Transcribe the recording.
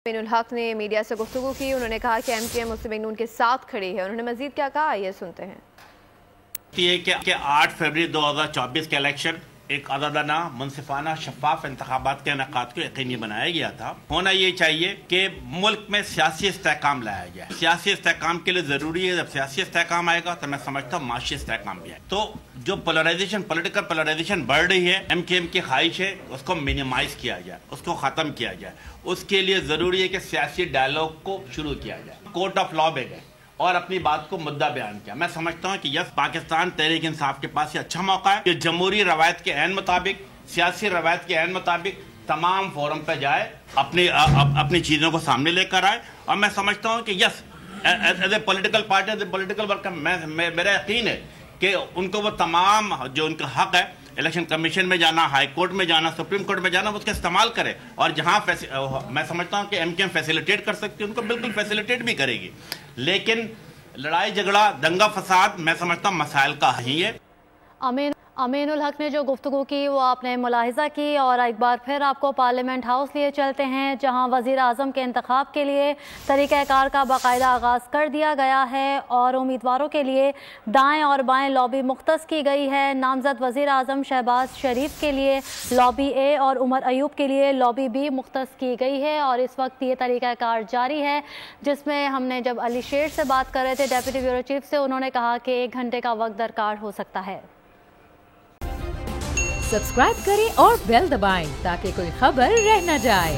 امین الحق نے میڈیا سے گفتگو کی. انہوں نے کہا کہ ایم کیو ایم مسلم لیگ نون کے ساتھ کھڑی ہے. انہوں نے مزید کیا کہا یہ سنتے ہیں. کہ 8 فروری 2024 کے الیکشن ایک عادلانہ منصفانہ شفاف انتخابات کے انعقاد کو یقینی بنایا گیا تھا. ہونا یہ چاہیے کہ ملک میں سیاسی استحکام لایا جائے. سیاسی استحکام کے لیے ضروری ہے جب سیاسی استحکام آئے گا تو میں سمجھتا ہوں معاشی استحکام بھی آئے. تو جو پولیٹیکل پولرائزیشن بڑھ رہی ہے, ایم کیو ایم کی خواہش ہے اس کو منیمائز کیا جائے, اس کو ختم کیا جائے. اس کے لیے ضروری ہے کہ سیاسی ڈائلاگ کو شروع کیا جائے. کورٹ آف لا میں گئے اور اپنی بات کو مدعا بیان کیا. میں سمجھتا ہوں کہ یس پاکستان تحریک انصاف کے پاس یہ اچھا موقع ہے کہ جمہوری روایت کے عین مطابق, سیاسی روایت کے عین مطابق تمام فورم پہ جائے, اپنی چیزوں کو سامنے لے کر آئے. اور میں سمجھتا ہوں کہ yes as a political party, as a political worker, میرا یقین ہے کہ ان کو وہ تمام جو ان کا حق ہے الیکشن کمیشن میں جانا, ہائی کورٹ میں جانا, سپریم کورٹ میں جانا, اس کا استعمال کرے. اور جہاں میں سمجھتا ہوں کہ ایم کیو ایم فیسیلیٹیٹ کر سکتی ہے ان کو بالکل فیسیلیٹیٹ بھی کرے گی. لیکن لڑائی جھگڑا دنگا فساد میں سمجھتا ہوں مسائل کا ہی ہے. امین الحق نے جو گفتگو کی وہ آپ نے ملاحظہ کی. اور ایک بار پھر آپ کو پارلیمنٹ ہاؤس لیے چلتے ہیں جہاں وزیر اعظم کے انتخاب کے لیے طریقہ کار کا باقاعدہ آغاز کر دیا گیا ہے اور امیدواروں کے لیے دائیں اور بائیں لابی مختص کی گئی ہے. نامزد وزیر اعظم شہباز شریف کے لیے لابی اے اور عمر ایوب کے لیے لابی بی مختص کی گئی ہے. اور اس وقت یہ طریقہ کار جاری ہے جس میں ہم نے جب علی شیر سے بات کر رہے تھے, ڈیپٹی بیورو چیف سے, انہوں نے کہا کہ 1 گھنٹے کا وقت درکار ہو سکتا ہے. سبسکرائب کریں اور بیل دبائیں تاکہ کوئی خبر رہ نہ جائے.